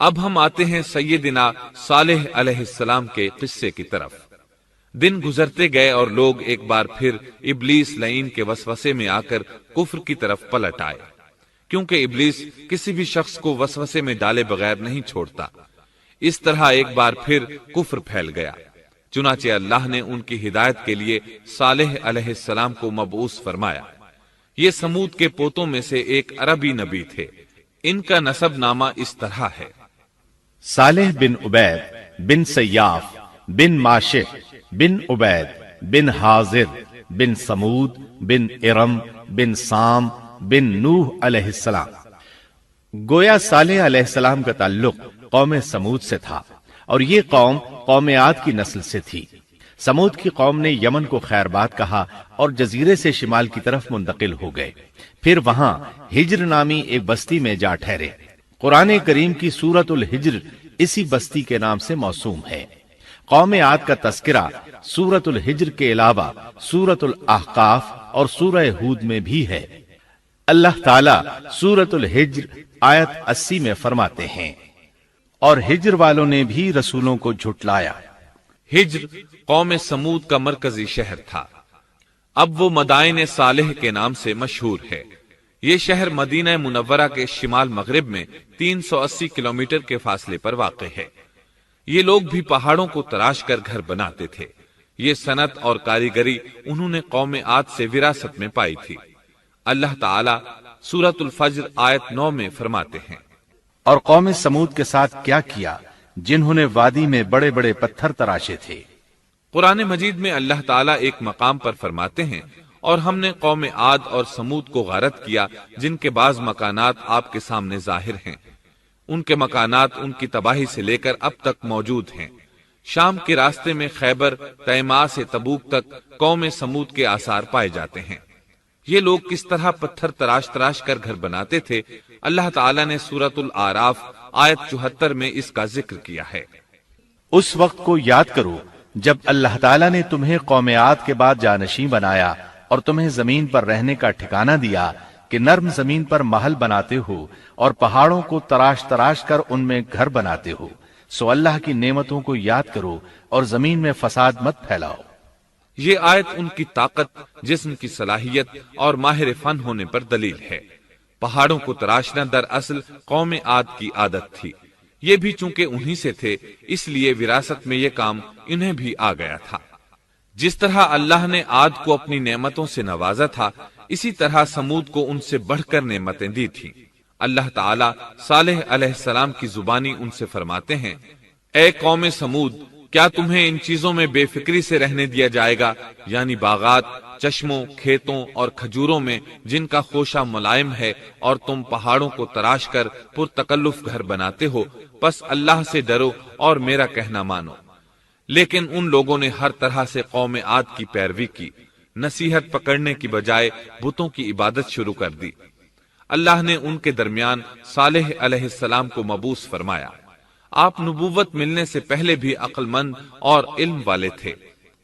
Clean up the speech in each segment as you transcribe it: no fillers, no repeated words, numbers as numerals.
اب ہم آتے ہیں سیدنا صالح علیہ السلام کے قصے کی طرف۔ دن گزرتے گئے اور لوگ ایک بار پھر ابلیس لعین کے وسوسے میں آ کر کفر کی طرف پلٹ آئے، کیونکہ ابلیس کسی بھی شخص کو وسوسے میں ڈالے بغیر نہیں چھوڑتا۔ اس طرح ایک بار پھر کفر پھیل گیا، چنانچہ اللہ نے ان کی ہدایت کے لیے صالح علیہ السلام کو مبعوث فرمایا۔ یہ سمود کے پوتوں میں سے ایک عربی نبی تھے۔ ان کا نسب نامہ اس طرح ہے: صالح بن عبید بن سیاف بن ماشق بن عبید بن حاضر بن سمود بن ارم بن سام بن نوح علیہ السلام۔ گویا صالح علیہ السلام کا تعلق قوم سمود سے تھا، اور یہ قوم عاد کی نسل سے تھی۔ سمود کی قوم نے یمن کو خیر باد کہا اور جزیرے سے شمال کی طرف منتقل ہو گئے، پھر وہاں ہجر نامی ایک بستی میں جا ٹھہرے۔ قرآن کریم کی سورۃ الحجر اسی بستی کے نام سے موسوم ہے۔ قوم عاد کا تذکرہ سورۃ الحجر کے علاوہ سورۃ الاحقاف اور سورہ ہود میں بھی ہے۔ اللہ تعالیٰ سورۃ الحجر آیت 80 میں فرماتے ہیں: اور ہجر والوں نے بھی رسولوں کو جھٹلایا۔ ہجر قوم سمود کا مرکزی شہر تھا۔ اب وہ مدائن صالح کے نام سے مشہور ہے۔ یہ شہر مدینہ منورہ کے شمال مغرب میں 380 کلومیٹر کے فاصلے پر واقع ہے۔ یہ لوگ بھی پہاڑوں کو تراش کر گھر بناتے تھے۔ یہ صنعت اور کاریگری انہوں نے قوم عاد سے وراثت میں پائی تھی۔ اللہ تعالیٰ سورۃ الفجر آیت 9 میں فرماتے ہیں: اور قوم سمود کے ساتھ کیا کیا جنہوں نے وادی میں بڑے بڑے پتھر تراشے تھے۔ قرآن مجید میں اللہ تعالیٰ ایک مقام پر فرماتے ہیں: اور ہم نے قوم عاد اور سمود کو غارت کیا جن کے بعض مکانات آپ کے سامنے ظاہر ہیں۔ ان کے مکانات ان کی تباہی سے لے کر اب تک موجود ہیں۔ شام کے راستے میں خیبر، تیماء سے تبوک تک قوم سمود کے آثار پائے جاتے ہیں۔ یہ لوگ کس طرح پتھر تراش تراش کر گھر بناتے تھے، اللہ تعالیٰ نے سورۃ الاعراف آیت 74 میں اس کا ذکر کیا ہے۔ اس وقت کو یاد کرو جب اللہ تعالیٰ نے تمہیں قوم عاد کے بعد جانشین بنایا اور تمہیں زمین پر رہنے کا ٹھکانہ دیا کہ نرم زمین پر محل بناتے ہو اور پہاڑوں کو تراش تراش کر ان میں گھر بناتے ہو، سو اللہ کی نعمتوں کو یاد کرو اور زمین میں فساد مت پھیلاؤ۔ یہ آیت ان کی طاقت، جسم کی صلاحیت اور ماہر فن ہونے پر دلیل ہے۔ پہاڑوں کو تراشنا دراصل قوم عاد کی عادت تھی۔ یہ بھی چونکہ انہی سے تھے، اس لیے وراثت میں یہ کام انہیں بھی آ گیا تھا۔ جس طرح اللہ نے عاد کو اپنی نعمتوں سے نوازا تھا، اسی طرح سمود کو ان سے بڑھ کر نعمتیں دی تھیں۔ اللہ تعالیٰ صالح علیہ السلام کی زبانی ان سے فرماتے ہیں: اے قوم سمود، کیا تمہیں ان چیزوں میں بے فکری سے رہنے دیا جائے گا، یعنی باغات، چشموں، کھیتوں اور کھجوروں میں جن کا خوشہ ملائم ہے، اور تم پہاڑوں کو تراش کر پرتکلف گھر بناتے ہو، پس اللہ سے ڈرو اور میرا کہنا مانو۔ لیکن ان لوگوں نے ہر طرح سے قوم عاد کی پیروی کی، نصیحت پکڑنے کی بجائے بتوں کی عبادت شروع کر دی۔ اللہ نے ان کے درمیان صالح علیہ السلام کو مبعوث فرمایا۔ آپ نبوت ملنے سے پہلے بھی عقل مند اور علم والے تھے،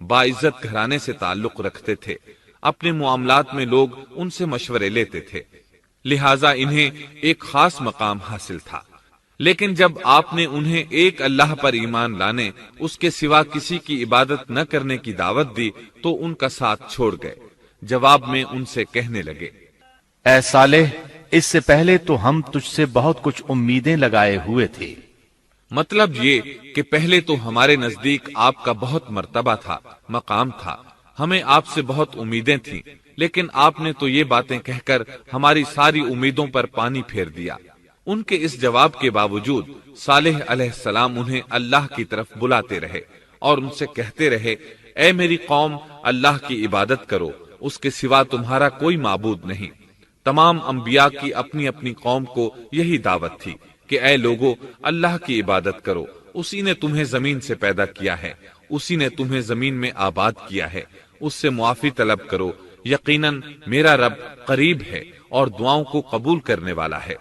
باعزت گھرانے سے تعلق رکھتے تھے، اپنے معاملات میں لوگ ان سے مشورے لیتے تھے، لہٰذا انہیں ایک خاص مقام حاصل تھا۔ لیکن جب آپ نے انہیں ایک اللہ پر ایمان لانے، اس کے سوا کسی کی عبادت نہ کرنے کی دعوت دی تو ان کا ساتھ چھوڑ گئے۔ جواب میں ان سے کہنے لگے: اے صالح، اس سے پہلے تو ہم تجھ سے بہت کچھ امیدیں لگائے ہوئے تھے۔ مطلب یہ کہ پہلے تو ہمارے نزدیک آپ کا بہت مرتبہ تھا، مقام تھا، ہمیں آپ سے بہت امیدیں تھیں، لیکن آپ نے تو یہ باتیں کہہ کر ہماری ساری امیدوں پر پانی پھیر دیا۔ ان کے اس جواب کے باوجود صالح علیہ السلام انہیں اللہ کی طرف بلاتے رہے اور ان سے کہتے رہے: اے میری قوم، اللہ کی عبادت کرو، اس کے سوا تمہارا کوئی معبود نہیں۔ تمام انبیاء کی اپنی اپنی قوم کو یہی دعوت تھی کہ اے لوگو، اللہ کی عبادت کرو، اسی نے تمہیں زمین سے پیدا کیا ہے، اسی نے تمہیں زمین میں آباد کیا ہے، اس سے معافی طلب کرو، یقیناً میرا رب قریب ہے اور دعاؤں کو قبول کرنے والا ہے۔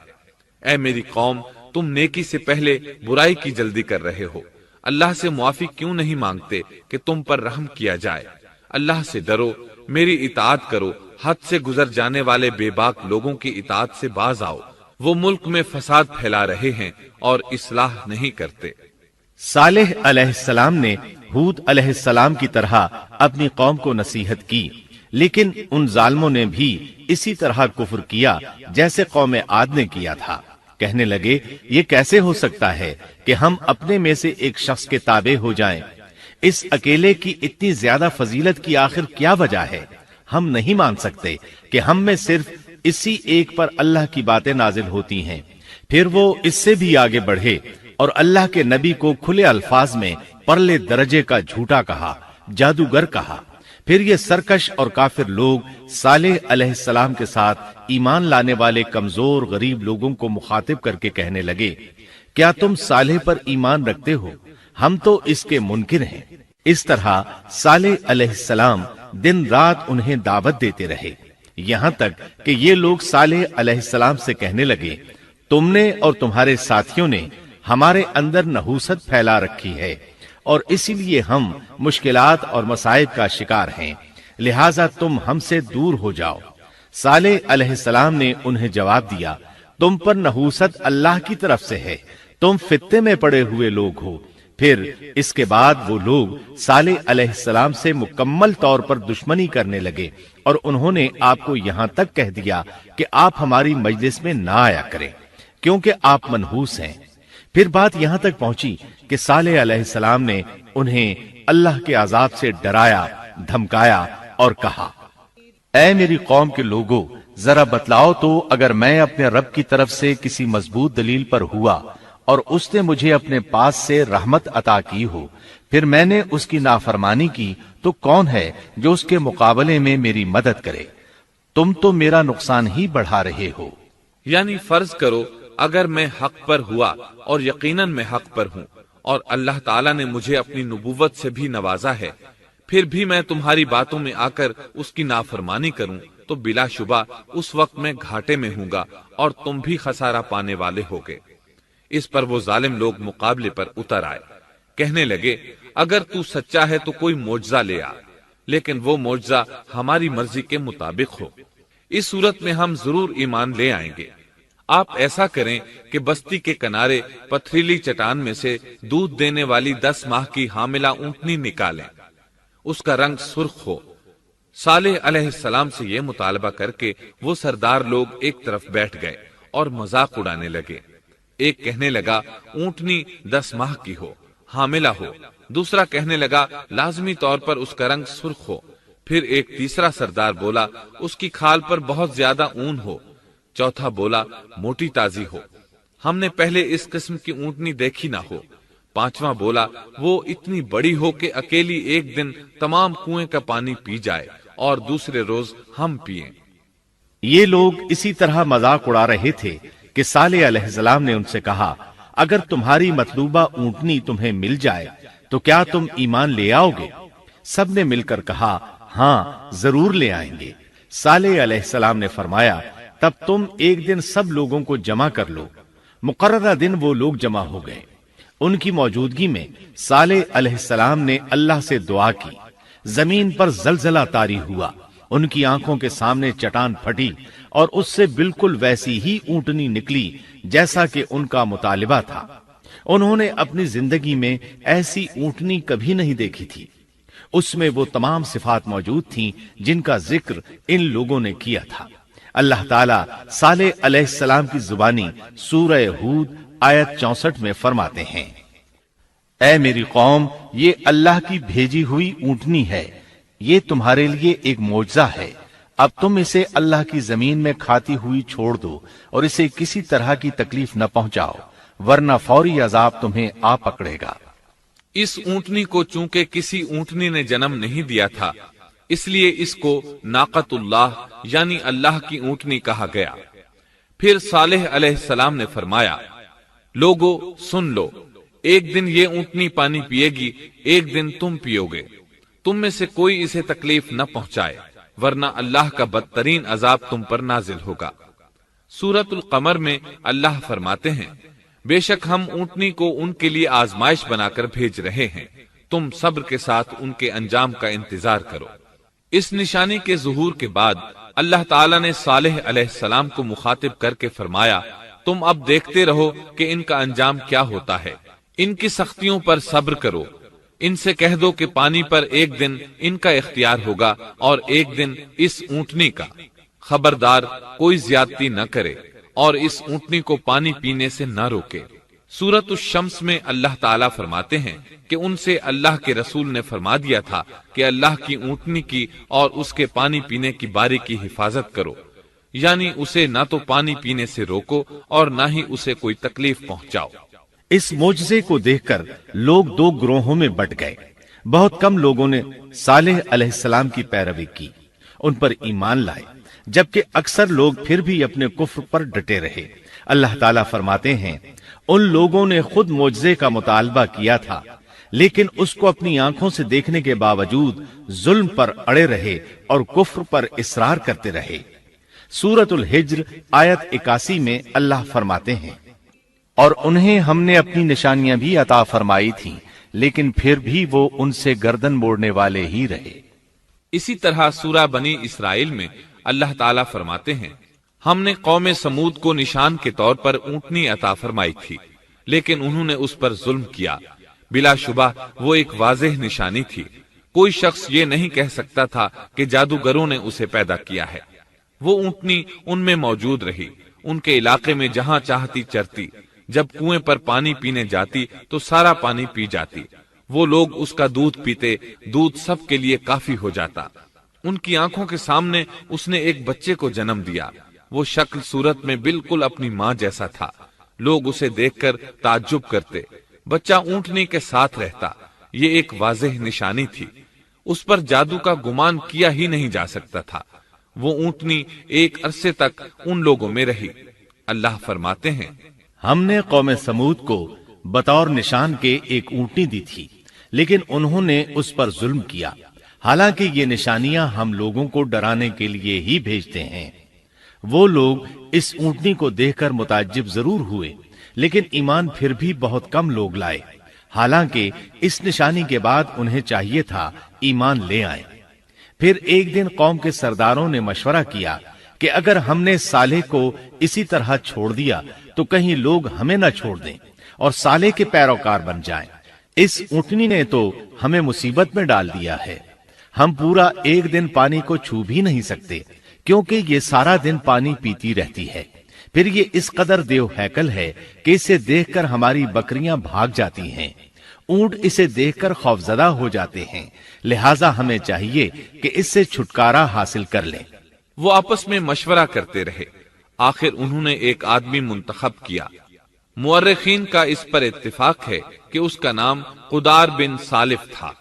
اے میری قوم، تم نیکی سے پہلے برائی کی جلدی کر رہے ہو، اللہ سے معافی کیوں نہیں مانگتے کہ تم پر رحم کیا جائے؟ اللہ سے ڈرو، میری اطاعت کرو، حد سے گزر جانے والے بے باک لوگوں کی اطاعت سے باز آؤ، وہ ملک میں فساد پھیلا رہے ہیں اور اصلاح نہیں کرتے۔ صالح علیہ السلام نے ہود علیہ السلام کی طرح اپنی قوم کو نصیحت کی، لیکن ان ظالموں نے بھی اسی طرح کفر کیا جیسے قوم عاد نے کیا تھا۔ کہنے لگے یہ کیسے ہو سکتا ہے کہ ہم اپنے میں سے ایک شخص کے تابع ہو جائیں؟ اس اکیلے کی اتنی زیادہ فضیلت کی آخر کیا وجہ ہے؟ ہم نہیں مان سکتے کہ ہم میں صرف اسی ایک پر اللہ کی باتیں نازل ہوتی ہیں۔ پھر وہ اس سے بھی آگے بڑھے اور اللہ کے نبی کو کھلے الفاظ میں پرلے درجے کا جھوٹا کہا، جادوگر کہا۔ پھر یہ سرکش اور کافر لوگ صالح علیہ السلام کے ساتھ ایمان لانے والے کمزور غریب لوگوں کو مخاطب کر کے کہنے لگے، کیا تم صالح پر ایمان رکھتے ہو؟ ہم تو اس کے منکر ہیں۔ اس طرح صالح علیہ السلام دن رات انہیں دعوت دیتے رہے، یہاں تک کہ یہ لوگ صالح علیہ السلام سے کہنے لگے، تم نے اور تمہارے ساتھیوں نے ہمارے اندر نحوست پھیلا رکھی ہے اور اسی لیے ہم مشکلات اور مصائب کا شکار ہیں، لہٰذا تم ہم سے دور ہو جاؤ۔ صالح علیہ السلام نے انہیں جواب دیا، تم پر نحوست اللہ کی طرف سے ہے، تم فتنے میں پڑے ہوئے لوگ ہو۔ پھر اس کے بعد وہ لوگ صالح علیہ السلام سے مکمل طور پر دشمنی کرنے لگے اور انہوں نے آپ کو یہاں تک کہہ دیا کہ آپ ہماری مجلس میں نہ آیا کریں کیونکہ آپ منحوس ہیں۔ پھر بات یہاں تک پہنچی کہ صالح علیہ السلام نے انہیں اللہ کے عذاب سے ڈرایا، دھمکایا اور کہا، اے میری قوم کے لوگوں، ذرا بتلاؤ تو اگر میں اپنے رب کی طرف سے کسی مضبوط دلیل پر ہوا اور اس نے مجھے اپنے پاس سے رحمت عطا کی ہو، پھر میں نے اس کی نافرمانی کی، تو کون ہے جو اس کے مقابلے میں میری مدد کرے؟ تم تو میرا نقصان ہی بڑھا رہے ہو۔ یعنی فرض کرو اگر میں حق پر ہوا اور یقیناً میں حق پر ہوں اور اللہ تعالیٰ نے مجھے اپنی نبوت سے بھی نوازا ہے، پھر بھی میں تمہاری باتوں میں آ کر اس کی نافرمانی کروں تو بلا شبہ اس وقت میں گھاٹے میں ہوں گا اور تم بھی خسارہ پانے والے ہوگے۔ اس پر وہ ظالم لوگ مقابلے پر اتر آئے، کہنے لگے اگر تو سچا ہے تو کوئی معجزہ لے آ، لیکن وہ معجزہ ہماری مرضی کے مطابق ہو، اس صورت میں ہم ضرور ایمان لے آئیں گے۔ آپ ایسا کریں کہ بستی کے کنارے پتھریلی چٹان میں سے دودھ دینے والی 10 ماہ کی حاملہ اونٹنی نکالیں، اس کا رنگ سرخ ہو۔ صالح علیہ السلام سے یہ مطالبہ کر کے وہ سردار لوگ ایک طرف بیٹھ گئے اور مذاق اڑانے لگے۔ ایک کہنے لگا اونٹنی 10 ماہ کی ہو، حاملہ ہو، دوسرا کہنے لگا لازمی طور پر اس کا رنگ سرخ ہو، پھر ایک تیسرا سردار بولا اس کی کھال پر بہت زیادہ اون ہو، چوتھا بولا موٹی تازی ہو، ہم نے پہلے اس قسم کی اونٹنی دیکھی نہ ہو، پانچواں بولا وہ اتنی بڑی ہو کہ اکیلی ایک دن تمام کنویں کا پانی پی جائے اور دوسرے روز ہم پیئیں۔ یہ لوگ اسی طرح مذاق اڑا رہے تھے کہ صالح علیہ السلام نے ان سے کہا، اگر تمہاری مطلوبہ اونٹنی تمہیں مل جائے تو کیا تم ایمان لے آؤ گے؟ سب نے مل کر کہا، ہاں ضرور لے آئیں گے۔ صالح علیہ السلام نے فرمایا، تب تم ایک دن سب لوگوں کو جمع کر لو۔ مقررہ دن وہ لوگ جمع ہو گئے۔ ان کی موجودگی میں صالح علیہ السلام نے اللہ سے دعا کی، زمین پر زلزلہ طاری ہوا، ان کی آنکھوں کے سامنے چٹان پھٹی اور اس سے بالکل ویسی ہی اونٹنی نکلی جیسا کہ ان کا مطالبہ تھا۔ انہوں نے اپنی زندگی میں ایسی اونٹنی کبھی نہیں دیکھی تھی۔ اس میں وہ تمام صفات موجود تھیں جن کا ذکر ان لوگوں نے کیا تھا۔ اللہ تعالیٰ صالح علیہ السلام کی زبانی سورہ ہود آیت 64 میں فرماتے ہیں، اے میری قوم، یہ اللہ کی بھیجی ہوئی اونٹنی ہے، یہ تمہارے لیے ایک معجزہ ہے، اب تم اسے اللہ کی زمین میں کھاتی ہوئی چھوڑ دو اور اسے کسی طرح کی تکلیف نہ پہنچاؤ، ورنہ فوری عذاب تمہیں آ پکڑے گا۔ اس اونٹنی کو چونکہ کسی اونٹنی نے جنم نہیں دیا تھا، اس لیے اس کو ناقۃ اللہ یعنی اللہ کی اونٹنی کہا گیا۔ پھر صالح علیہ السلام نے فرمایا، لوگو سن لو، ایک دن یہ اونٹنی پانی پیے گی، ایک دن تم پیو گے، تم میں سے کوئی اسے تکلیف نہ پہنچائے، ورنہ اللہ کا بدترین عذاب تم پر نازل ہوگا۔ سورۃ القمر میں اللہ فرماتے ہیں، بے شک ہم اونٹنی کو ان کے لیے آزمائش بنا کر بھیج رہے ہیں، تم صبر کے ساتھ ان کے انجام کا انتظار کرو۔ اس نشانی کے ظہور کے بعد اللہ تعالیٰ نے صالح علیہ السلام کو مخاطب کر کے فرمایا، تم اب دیکھتے رہو کہ ان کا انجام کیا ہوتا ہے، ان کی سختیوں پر صبر کرو، ان سے کہہ دو کہ پانی پر ایک دن ان کا اختیار ہوگا اور ایک دن اس اونٹنی کا، خبردار کوئی زیادتی نہ کرے اور اس اونٹنی کو پانی پینے سے نہ روکے۔ سورۃ الشمس میں اللہ تعالیٰ فرماتے ہیں کہ ان سے اللہ کے رسول نے فرما دیا تھا کہ اللہ کی اونٹنی کی اور اس کے پانی پینے کی باری کی حفاظت کرو، یعنی اسے نہ تو پانی پینے سے روکو اور نہ ہی اسے کوئی تکلیف پہنچاؤ۔ اس معجزے کو دیکھ کر لوگ دو گروہوں میں بٹ گئے۔ بہت کم لوگوں نے صالح علیہ السلام کی پیروی کی، ان پر ایمان لائے، جبکہ اکثر لوگ پھر بھی اپنے کفر پر ڈٹے رہے۔ اللہ تعالیٰ فرماتے ہیں ان لوگوں نے خود معجزے کا مطالبہ کیا تھا، لیکن اس کو اپنی آنکھوں سے دیکھنے کے باوجود ظلم پر اڑے رہے اور کفر پر اصرار کرتے رہے۔ سورۃ الحجر آیت 81 میں اللہ فرماتے ہیں اور انہیں ہم نے اپنی نشانیاں بھی عطا فرمائی تھیں، لیکن پھر بھی وہ ان سے گردن موڑنے والے ہی رہے۔ اسی طرح سورہ بنی اسرائیل میں اللہ تعالیٰ فرماتے ہیں ہم نے قوم سمود کو نشان کے طور پر اونٹنی عطا فرمائی تھی، لیکن انہوں نے اس پر ظلم کیا۔ بلا شبہ وہ ایک واضح نشانی تھی، کوئی شخص یہ نہیں کہہ سکتا تھا کہ جادوگروں نے اسے پیدا کیا ہے۔ وہ اونٹنی ان میں موجود رہی، ان کے علاقے میں جہاں چاہتی چرتی، جب کنویں پر پانی پینے جاتی تو سارا پانی پی جاتی، وہ لوگ اس کا دودھ پیتے، دودھ سب کے لیے کافی ہو جاتا۔ ان کی آنکھوں کے سامنے اس نے ایک بچے کو جنم دیا، وہ شکل صورت میں بالکل اپنی ماں جیسا تھا، لوگ اسے دیکھ کر تعجب کرتے۔ بچہ اونٹنی کے ساتھ رہتا، یہ ایک واضح نشانی تھی، اس پر جادو کا گمان کیا ہی نہیں جا سکتا تھا۔ وہ اونٹنی ایک عرصے تک ان لوگوں میں رہی۔ اللہ فرماتے ہیں ہم نے قوم سمود کو بطور نشان کے ایک اونٹنی دی تھی، لیکن انہوں نے اس پر ظلم کیا، حالانکہ یہ نشانیاں ہم لوگوں کو ڈرانے کے لیے ہی بھیجتے ہیں۔ وہ لوگ اس اونٹنی کو دیکھ کر متعجب ضرور ہوئے، لیکن ایمان پھر بھی بہت کم لوگ لائے، حالانکہ اس نشانی کے بعد انہیں چاہیے تھا ایمان لے آئیں۔ پھر ایک دن قوم کے سرداروں نے مشورہ کیا کہ اگر ہم نے صالح کو اسی طرح چھوڑ دیا تو کہیں لوگ ہمیں نہ چھوڑ دیں اور صالح کے پیروکار بن جائیں۔ اس اونٹنی نے تو ہمیں مصیبت میں ڈال دیا ہے، ہم پورا ایک دن پانی کو چھو بھی نہیں سکتے، کیونکہ یہ سارا دن پانی پیتی رہتی ہے۔ پھر یہ اس قدر دیو ہیکل ہے کہ اسے دیکھ کر ہماری بکریاں بھاگ جاتی ہیں، اونٹ اسے دیکھ کر خوفزدہ ہو جاتے ہیں، لہٰذا ہمیں چاہیے کہ اس سے چھٹکارا حاصل کر لیں۔ وہ آپس میں مشورہ کرتے رہے، آخر انہوں نے ایک آدمی منتخب کیا۔ مورخین کا اس پر اتفاق ہے کہ اس کا نام قدار بن سالف تھا،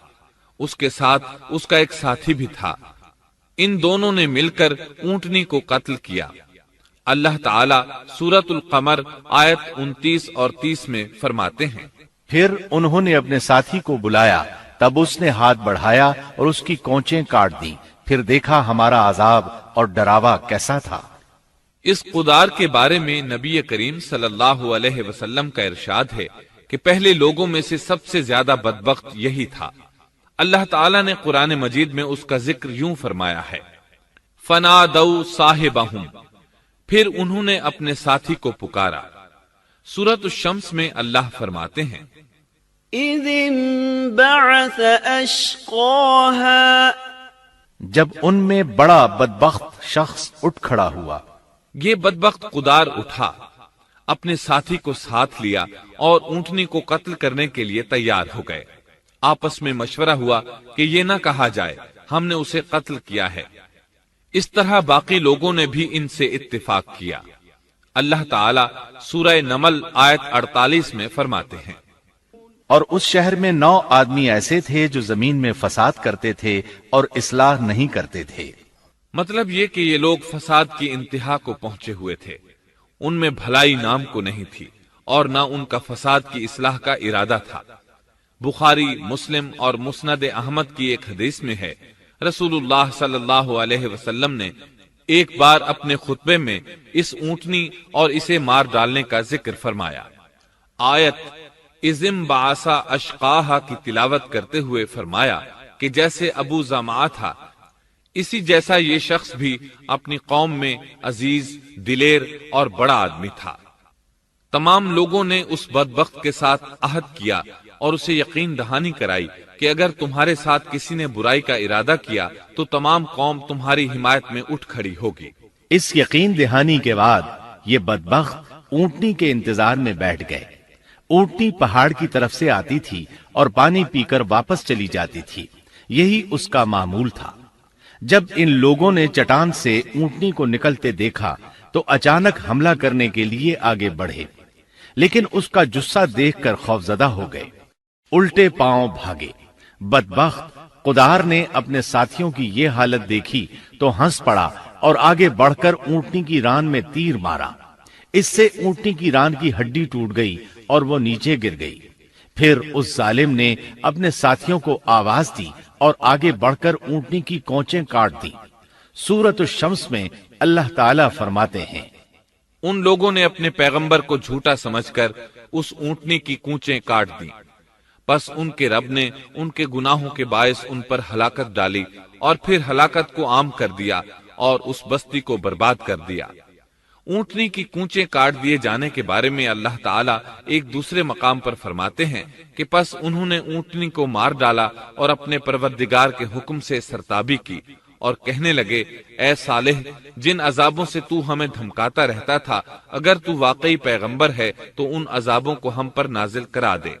اس کے ساتھ اس کا ایک ساتھی بھی تھا۔ ان دونوں نے مل کر اونٹنی کو قتل کیا۔ اللہ تعالیٰ سورۃ القمر آیت 29 اور 30 میں فرماتے ہیں پھر انہوں نے اپنے ساتھی کو بلایا، تب اس نے ہاتھ بڑھایا اور اس کی کونچیں کاٹ دیں، پھر دیکھا ہمارا عذاب اور ڈراوا کیسا تھا۔ اس قدار کے بارے میں نبی کریم صلی اللہ علیہ وسلم کا ارشاد ہے کہ پہلے لوگوں میں سے سب سے زیادہ بدبخت یہی تھا۔ اللہ تعالیٰ نے قرآن مجید میں اس کا ذکر یوں فرمایا ہے فَنَادَوْا صَاحِبَهُمْ، پھر انہوں نے اپنے ساتھی کو پکارا۔ سورۃ الشمس میں اللہ فرماتے ہیں اِذِ انبَعَثَ أَشْقَاهَا، جب ان میں بڑا بدبخت شخص اٹھ کھڑا ہوا۔ یہ بدبخت قدار اٹھا، اپنے ساتھی کو ساتھ لیا اور اونٹنی کو قتل کرنے کے لیے تیار ہو گئے۔ آپس میں مشورہ ہوا کہ یہ نہ کہا جائے ہم نے اسے قتل کیا ہے۔ اس طرح باقی لوگوں نے بھی ان سے اتفاق کیا۔ اللہ تعالیٰ سورہ نمل آیت 48 میں فرماتے ہیں اور اس شہر میں 9 آدمی ایسے تھے جو زمین میں فساد کرتے تھے اور اصلاح نہیں کرتے تھے۔ مطلب یہ کہ یہ لوگ فساد کی انتہا کو پہنچے ہوئے تھے، ان میں بھلائی نام کو نہیں تھی اور نہ ان کا فساد کی اصلاح کا ارادہ تھا۔ بخاری، مسلم اور مسند احمد کی ایک حدیث میں ہے رسول اللہ صلی اللہ علیہ وسلم نے ایک بار اپنے خطبے میں اس اونٹنی اور اسے مار ڈالنے کا ذکر فرمایا۔ آیت اِذِ انبَعَثَ أَشْقَاهَا کی تلاوت کرتے ہوئے فرمایا کہ جیسے ابو زمعہ تھا، اسی جیسا یہ شخص بھی اپنی قوم میں عزیز، دلیر اور بڑا آدمی تھا۔ تمام لوگوں نے اس بدبخت کے ساتھ عہد کیا اور اسے یقین دہانی کرائی کہ اگر تمہارے ساتھ کسی نے برائی کا ارادہ کیا تو تمام قوم تمہاری حمایت میں اٹھ کھڑی ہوگی۔ اس یقین دہانی کے بعد یہ بدبخت اونٹنی کے انتظار میں بیٹھ گئے۔ اونٹنی پہاڑ کی طرف سے آتی تھی اور پانی پی کر واپس چلی جاتی تھی، یہی اس کا معمول تھا۔ جب ان لوگوں نے چٹان سے اونٹنی کو نکلتے دیکھا تو اچانک حملہ کرنے کے لیے آگے بڑھے، لیکن اس کا جثہ دیکھ کر خوفزدہ ہو گئے، الٹے پاؤں بھاگے۔ بدبخت قدار نے اپنے ساتھیوں کی یہ حالت دیکھی تو ہنس پڑا اور آگے بڑھ کر اونٹنی کی ران میں تیر مارا۔ اس سے اونٹنی کی ران کی ہڈی ٹوٹ گئی اور وہ نیچے گر گئی۔ پھر اس ظالم نے اپنے ساتھیوں کو آواز دی اور آگے بڑھ کر اونٹنی کی کونچیں کاٹ دی۔ سورۃ الشمس میں اللہ تعالیٰ فرماتے ہیں، ان لوگوں نے اپنے پیغمبر کو جھوٹا سمجھ کر اس اونٹنی کی کونچیں کاٹ دی، پس ان کے رب نے ان کے گناہوں کے باعث ان پر ہلاکت ڈالی اور پھر ہلاکت کو عام کر دیا اور اس بستی کو برباد کر دیا۔ اونٹنی کی کونچیں کاٹ دیے جانے کے بارے میں اللہ تعالیٰ ایک دوسرے مقام پر فرماتے ہیں کہ پس انہوں نے اونٹنی کو مار ڈالا اور اپنے پروردگار کے حکم سے سرتابی کی اور کہنے لگے، اے صالح، جن عذابوں سے تو ہمیں دھمکاتا رہتا تھا، اگر تو واقعی پیغمبر ہے تو ان عذابوں کو ہم پر نازل کرا دے۔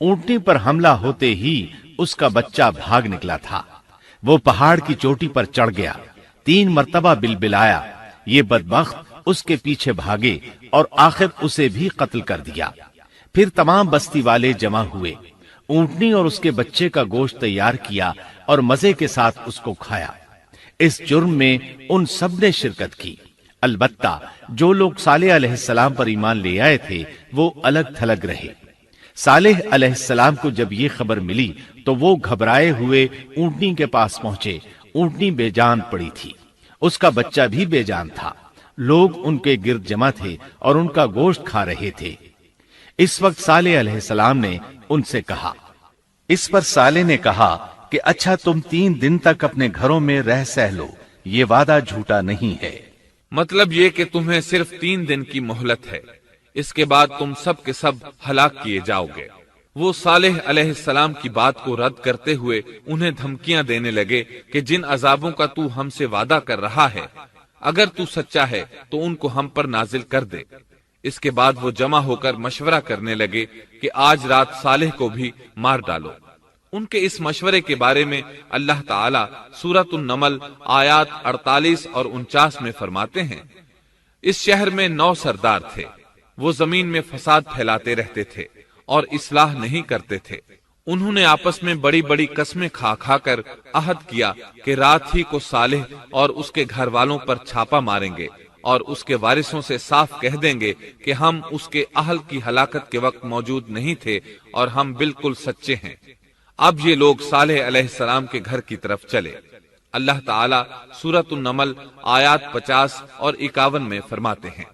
اونٹنی پر حملہ ہوتے ہی اس کا بچہ بھاگ نکلا تھا۔ وہ پہاڑ کی چوٹی پر چڑھ گیا، 3 مرتبہ بلبلایا۔ یہ بدبخت اس کے پیچھے بھاگے اور آخر اسے بھی قتل کر دیا۔ پھر تمام بستی والے جمع ہوئے، اونٹنی اور اس کے بچے کا گوشت تیار کیا اور مزے کے ساتھ اس کو کھایا۔ اس جرم میں ان سب نے شرکت کی، البتہ جو لوگ صالح علیہ السلام پر ایمان لے آئے تھے وہ الگ تھلگ رہے۔ صالح علیہ السلام کو جب یہ خبر ملی تو وہ گھبرائے ہوئے اونٹنی کے پاس پہنچے۔ اونٹنی بے جان پڑی تھی، اس کا بچہ بھی بے جان تھا۔ لوگ ان کے گرد جمع تھے اور ان کا گوشت کھا رہے تھے۔ اس وقت صالح علیہ السلام نے ان سے کہا، اس پر صالح نے کہا کہ اچھا تم 3 دن تک اپنے گھروں میں رہ سہ لو، یہ وعدہ جھوٹا نہیں ہے۔ مطلب یہ کہ تمہیں صرف 3 دن کی مہلت ہے، اس کے بعد تم سب کے سب ہلاک کیے جاؤ گے۔ وہ صالح علیہ السلام کی بات کو رد کرتے ہوئے انہیں دھمکیاں دینے لگے کہ جن عذابوں کا تو ہم سے وعدہ کر رہا ہے، اگر تو سچا ہے تو ان کو ہم پر نازل کر دے۔ اس کے بعد وہ جمع ہو کر مشورہ کرنے لگے کہ آج رات صالح کو بھی مار ڈالو۔ ان کے اس مشورے کے بارے میں اللہ تعالیٰ سورۃ النمل آیات 48 اور 49 میں فرماتے ہیں، اس شہر میں 9 سردار تھے، وہ زمین میں فساد پھیلاتے رہتے تھے اور اصلاح نہیں کرتے تھے۔ انہوں نے آپس میں بڑی بڑی قسمیں کھا کھا کر عہد کیا کہ رات ہی کو صالح اور اس کے گھر والوں پر چھاپا ماریں گے اور اس کے وارثوں سے صاف کہہ دیں گے کہ ہم اس کے اہل کی ہلاکت کے وقت موجود نہیں تھے اور ہم بالکل سچے ہیں۔ اب یہ لوگ صالح علیہ السلام کے گھر کی طرف چلے۔ اللہ تعالیٰ سورۃ النمل آیات 50 اور 51 میں فرماتے ہیں،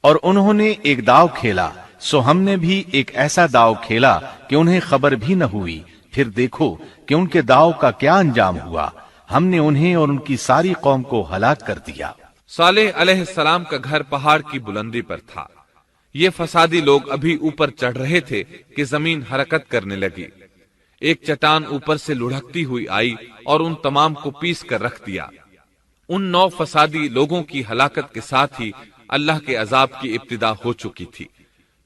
اور انہوں نے ایک داؤ کھیلا، سو ہم نے بھی ایک ایسا داؤ کھیلا کہ انہیں خبر بھی نہ ہوئی۔ پھر دیکھو کہ ان کے داؤ کا کیا انجام ہوا، ہم نے انہیں اور ان کی ساری قوم کو ہلاک کر دیا۔ صالح علیہ السلام کا گھر پہاڑ کی بلندی پر تھا۔ یہ فسادی لوگ ابھی اوپر چڑھ رہے تھے کہ زمین حرکت کرنے لگی۔ ایک چٹان اوپر سے لڑھکتی ہوئی آئی اور ان تمام کو پیس کر رکھ دیا۔ ان 9 فسادی لوگوں کی ہلاکت کے ساتھ ہی اللہ کے عذاب کی ابتدا ہو چکی تھی۔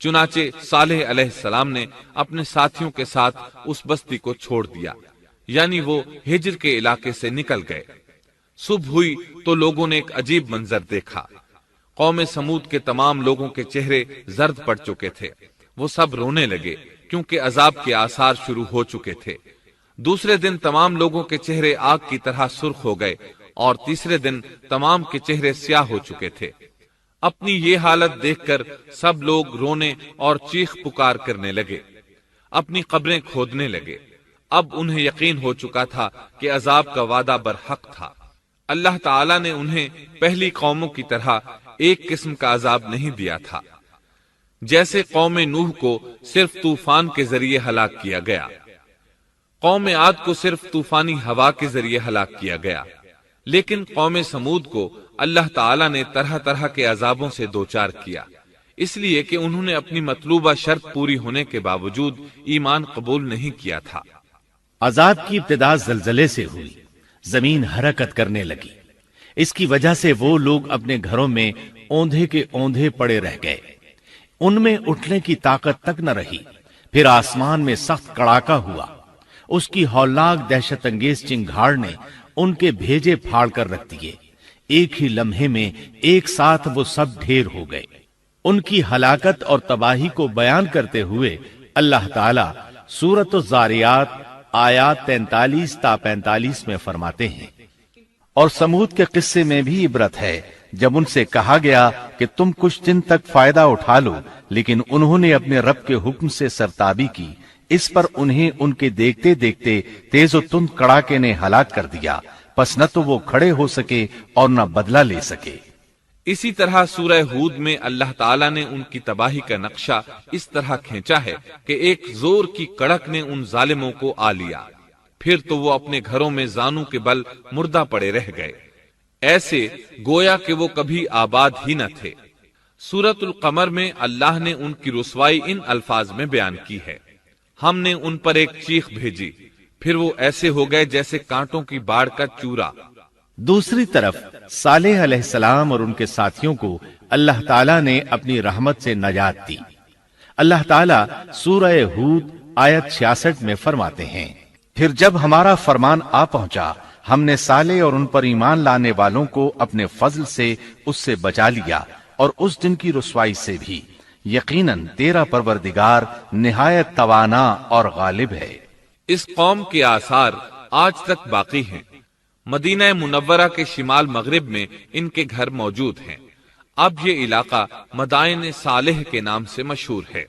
چنانچہ صالح علیہ السلام نے اپنے ساتھیوں کے ساتھ اس بستی کو چھوڑ دیا، یعنی وہ ہجر کے علاقے سے نکل گئے۔ صبح ہوئی تو لوگوں نے ایک عجیب منظر دیکھا۔ قوم سمود کے تمام لوگوں کے چہرے زرد پڑ چکے تھے، وہ سب رونے لگے کیونکہ عذاب کے آثار شروع ہو چکے تھے۔ دوسرے دن تمام لوگوں کے چہرے آگ کی طرح سرخ ہو گئے اور تیسرے دن تمام کے چہرے سیاہ ہو چکے تھے۔ اپنی یہ حالت دیکھ کر سب لوگ رونے اور چیخ پکار کرنے لگے، اپنی قبریں کھودنے لگے۔ اب انہیں یقین ہو چکا تھا کہ عذاب کا وعدہ برحق تھا۔ اللہ تعالیٰ نے انہیں پہلی قوموں کی طرح ایک قسم کا عذاب نہیں دیا تھا، جیسے قوم نوح کو صرف طوفان کے ذریعے ہلاک کیا گیا، قوم عاد کو صرف طوفانی ہوا کے ذریعے ہلاک کیا گیا، لیکن قوم سمود کو اللہ تعالیٰ نے طرح طرح کے عذابوں سے دوچار کیا۔ اس لیے کہ انہوں نے اپنی مطلوبہ شرط پوری ہونے کے باوجود ایمان قبول نہیں کیا تھا۔ عذاب کی ابتدا زلزلے سے ہوئی، زمین حرکت کرنے لگی۔ اس کی وجہ سے وہ لوگ اپنے گھروں میں اوندھے کے اوندھے پڑے رہ گئے، ان میں اٹھنے کی طاقت تک نہ رہی۔ پھر آسمان میں سخت کڑاکا ہوا، اس کی ہولناک دہشت انگیز چنگھاڑ نے ان کے بھیجے پھاڑ کر رکھ دیے۔ ایک ہی لمحے میں ایک ساتھ وہ سب ڈھیر ہو گئے۔ ان کی ہلاکت اور تباہی کو بیان کرتے ہوئے اللہ تعالی سورۃ الذاریات آیات 43 تا 45 میں فرماتے ہیں، اور سمود کے قصے میں بھی عبرت ہے جب ان سے کہا گیا کہ تم کچھ دن تک فائدہ اٹھا لو، لیکن انہوں نے اپنے رب کے حکم سے سرتابی کی، اس پر انہیں ان کے دیکھتے دیکھتے تیز و تند کڑاکے نے ہلاک کر دیا، پس نہ تو وہ کھڑے ہو سکے اور نہ بدلہ لے سکے۔ اسی طرح سورہ ہود میں اللہ تعالیٰ نے ان کی تباہی کا نقشہ اس طرح کھینچا ہے کہ ایک زور کی کڑک نے ان ظالموں کو آ لیا، پھر تو وہ اپنے گھروں میں زانوں کے بل مردہ پڑے رہ گئے، ایسے گویا کہ وہ کبھی آباد ہی نہ تھے۔ سورۃ القمر میں اللہ نے ان کی رسوائی ان الفاظ میں بیان کی ہے، ہم نے ان پر ایک چیخ بھیجی، پھر وہ ایسے ہو گئے جیسے کانٹوں کی باڑ کا چورا۔ دوسری طرف صالح علیہ السلام اور ان کے ساتھیوں کو اللہ تعالیٰ نے اپنی رحمت سے نجات دی۔ اللہ تعالیٰ سورہ ہود آیت 66 میں فرماتے ہیں، پھر جب ہمارا فرمان آ پہنچا ہم نے صالح اور ان پر ایمان لانے والوں کو اپنے فضل سے اس سے بچا لیا اور اس دن کی رسوائی سے بھی، یقیناً تیرا پروردگار نہایت توانا اور غالب ہے۔ اس قوم کے آثار آج تک باقی ہیں۔ مدینہ منورہ کے شمال مغرب میں ان کے گھر موجود ہیں۔ اب یہ علاقہ مدائن صالح کے نام سے مشہور ہے۔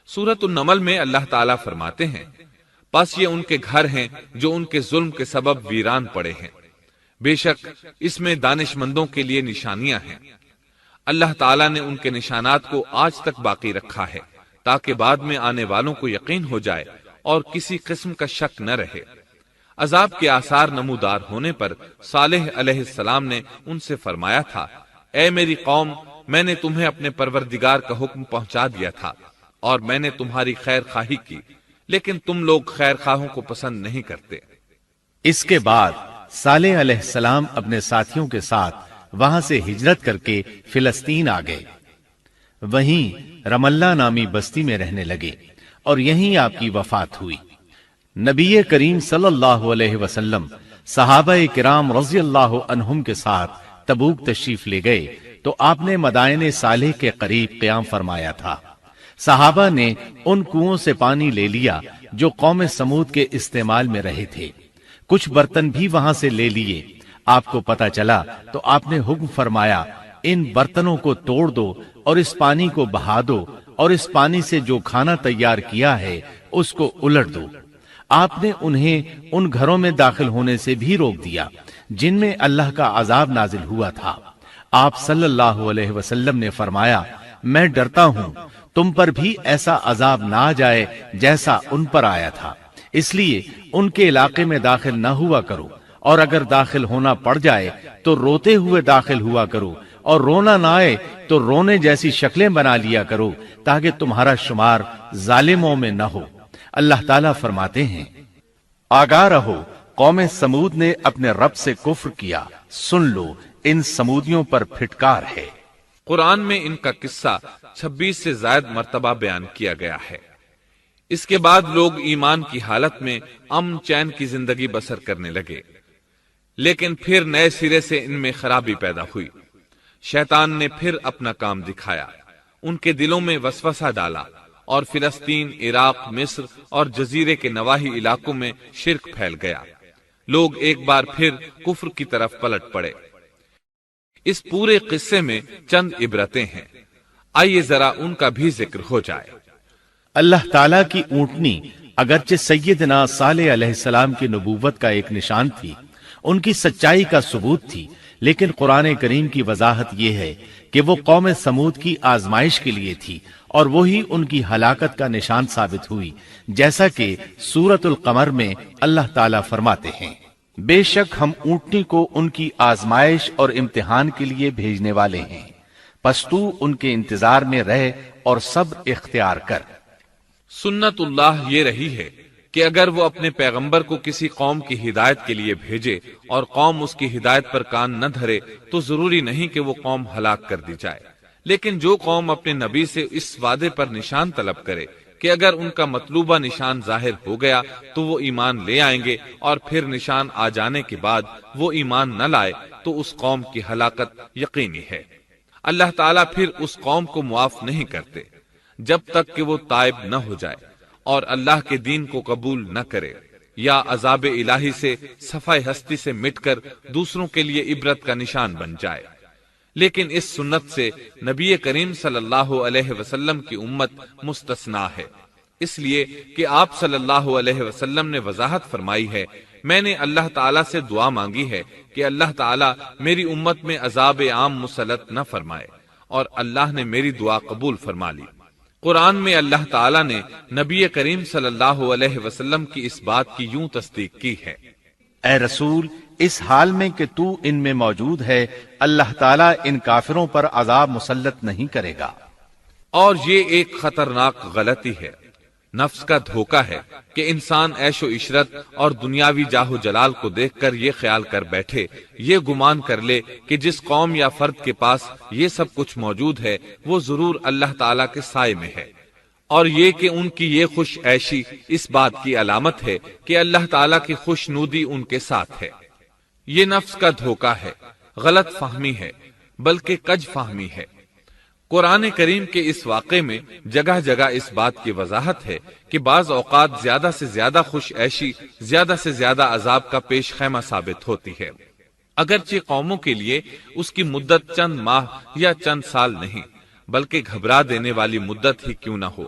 سورۃ النمل میں اللہ تعالیٰ فرماتے ہیں، پس یہ ان کے گھر ہیں جو ان کے ظلم کے سبب ویران پڑے ہیں، بے شک اس میں دانش مندوں کے لیے نشانیاں ہیں۔ اللہ تعالیٰ نے ان کے نشانات کو آج تک باقی رکھا ہے تاکہ بعد میں آنے والوں کو یقین ہو جائے اور کسی قسم کا شک نہ رہے۔ عذاب کے آثار نمودار ہونے پر صالح علیہ السلام نے ان سے فرمایا تھا، اے میری قوم، میں نے تمہیں اپنے پروردگار کا حکم پہنچا دیا تھا اور میں نے تمہاری خیر خواہی کی، لیکن تم لوگ خیر خواہوں کو پسند نہیں کرتے۔ اس کے بعد صالح علیہ السلام اپنے ساتھیوں کے ساتھ وہاں سے ہجرت کر کے فلسطین آ گئے، وہیں رملہ نامی بستی میں رہنے لگے اور یہیں آپ کی وفات ہوئی۔ نبی کریم صلی اللہ علیہ وسلم صحابہ کرام رضی اللہ عنہم کے ساتھ تبوک تشریف لے گئے تو آپ نے مدائن صالح کے قریب قیام فرمایا تھا۔ صحابہ نے ان کنووں سے پانی لے لیا جو قوم سمود کے استعمال میں رہے تھے، کچھ برتن بھی وہاں سے لے لیے۔ آپ کو پتا چلا تو آپ نے حکم فرمایا، ان برتنوں کو توڑ دو اور اس پانی کو بہا دو اور اس پانی سے جو کھانا تیار کیا ہے اس کو الٹ دو۔ آپ نے انہیں ان گھروں میں داخل ہونے سے بھی روک دیا جن میں اللہ کا عذاب نازل ہوا تھا۔ آپ صلی اللہ علیہ وسلم نے فرمایا، میں ڈرتا ہوں تم پر بھی ایسا عذاب نہ آ جائے جیسا ان پر آیا تھا، اس لیے ان کے علاقے میں داخل نہ ہوا کرو، اور اگر داخل ہونا پڑ جائے تو روتے ہوئے داخل ہوا کرو، اور رونا نہ آئے تو رونے جیسی شکلیں بنا لیا کرو تاکہ تمہارا شمار ظالموں میں نہ ہو۔ اللہ تعالیٰ فرماتے ہیں، آگاہ رہو، قوم سمود نے اپنے رب سے کفر کیا، سن لو ان سمودیوں پر پھٹکار ہے۔ قرآن میں ان کا قصہ 26 سے زائد مرتبہ بیان کیا گیا ہے۔ اس کے بعد لوگ ایمان کی حالت میں امن چین کی زندگی بسر کرنے لگے، لیکن پھر نئے سرے سے ان میں خرابی پیدا ہوئی۔ شیطان نے پھر اپنا کام دکھایا، ان کے دلوں میں وسوسہ ڈالا اور فلسطین، عراق، مصر اور جزیرے کے نواحی علاقوں میں شرک پھیل گیا۔ لوگ ایک بار پھر کفر کی طرف پلٹ پڑے۔ اس پورے قصے میں چند عبرتیں ہیں، آئیے ذرا ان کا بھی ذکر ہو جائے۔ اللہ تعالیٰ کی اونٹنی اگرچہ سیدنا صالح علیہ السلام کی نبوت کا ایک نشان تھی، ان کی سچائی کا ثبوت تھی، لیکن قرآن کریم کی وضاحت یہ ہے کہ وہ قوم سمود کی آزمائش کے لیے تھی اور وہی ان کی ہلاکت کا نشان ثابت ہوئی، جیسا کہ سورۃ القمر میں اللہ تعالیٰ فرماتے ہیں، بے شک ہم اونٹنی کو ان کی آزمائش اور امتحان کے لیے بھیجنے والے ہیں، پس تو ان کے انتظار میں رہ اور صبر اختیار کر۔ سنت اللہ یہ رہی ہے کہ اگر وہ اپنے پیغمبر کو کسی قوم کی ہدایت کے لیے بھیجے اور قوم اس کی ہدایت پر کان نہ دھرے تو ضروری نہیں کہ وہ قوم ہلاک کر دی جائے، لیکن جو قوم اپنے نبی سے اس وعدے پر نشان طلب کرے کہ اگر ان کا مطلوبہ نشان ظاہر ہو گیا تو وہ ایمان لے آئیں گے، اور پھر نشان آ جانے کے بعد وہ ایمان نہ لائے تو اس قوم کی ہلاکت یقینی ہے۔ اللہ تعالیٰ پھر اس قوم کو معاف نہیں کرتے جب تک کہ وہ تائب نہ ہو جائے اور اللہ کے دین کو قبول نہ کرے، یا عذاب الہی سے صفحہ ہستی سے مٹ کر دوسروں کے لیے عبرت کا نشان بن جائے۔ لیکن اس سنت سے نبی کریم صلی اللہ علیہ وسلم کی امت مستثنا ہے، اس لیے کہ آپ صلی اللہ علیہ وسلم نے وضاحت فرمائی ہے، میں نے اللہ تعالیٰ سے دعا مانگی ہے کہ اللہ تعالیٰ میری امت میں عذاب عام مسلط نہ فرمائے، اور اللہ نے میری دعا قبول فرما لی۔ قرآن میں اللہ تعالیٰ نے نبی کریم صلی اللہ علیہ وسلم کی اس بات کی یوں تصدیق کی ہے، اے رسول، اس حال میں کہ تو ان میں موجود ہے، اللہ تعالیٰ ان کافروں پر عذاب مسلط نہیں کرے گا۔ اور یہ ایک خطرناک غلطی ہے، نفس کا دھوکہ ہے کہ انسان عیش و عشرت اور دنیاوی جاہ و جلال کو دیکھ کر یہ خیال کر بیٹھے، یہ گمان کر لے کہ جس قوم یا فرد کے پاس یہ سب کچھ موجود ہے وہ ضرور اللہ تعالیٰ کے سائے میں ہے، اور یہ کہ ان کی یہ خوش عیشی اس بات کی علامت ہے کہ اللہ تعالیٰ کی خوش نودی ان کے ساتھ ہے۔ یہ نفس کا دھوکہ ہے، غلط فہمی ہے، بلکہ کج فہمی ہے۔ قرآن کریم کے اس واقعے میں جگہ جگہ اس بات کی وضاحت ہے کہ بعض اوقات زیادہ سے زیادہ خوش عیشی زیادہ سے زیادہ عذاب کا پیش خیمہ ثابت ہوتی ہے، اگرچہ قوموں کے لیے اس کی مدت چند ماہ یا چند سال نہیں بلکہ گھبرا دینے والی مدت ہی کیوں نہ ہو،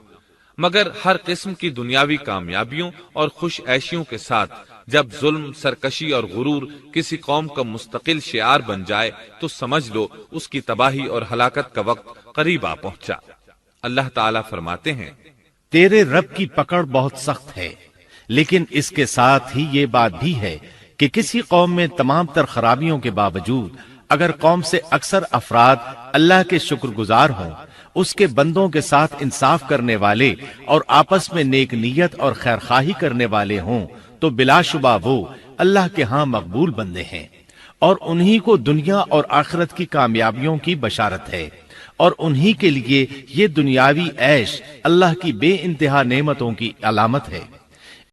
مگر ہر قسم کی دنیاوی کامیابیوں اور خوش عیشیوں کے ساتھ جب ظلم، سرکشی اور غرور کسی قوم کا مستقل شعار بن جائے تو سمجھ لو اس کی تباہی اور ہلاکت کا وقت قریب آ پہنچا۔ اللہ تعالیٰ فرماتے ہیں، تیرے رب کی پکڑ بہت سخت ہے، لیکن اس کے ساتھ ہی یہ بات بھی ہے کہ کسی قوم میں تمام تر خرابیوں کے باوجود اگر قوم سے اکثر افراد اللہ کے شکر گزار ہوں، اس کے بندوں کے ساتھ انصاف کرنے والے اور آپس میں نیک نیت اور خیرخواہی کرنے والے ہوں تو بلا شبہ وہ اللہ کے ہاں مقبول بندے ہیں، اور انہی کو دنیا اور آخرت کی کامیابیوں کی بشارت ہے، اور انہی کے لیے یہ دنیاوی عیش اللہ کی بے انتہا نعمتوں کی علامت ہے۔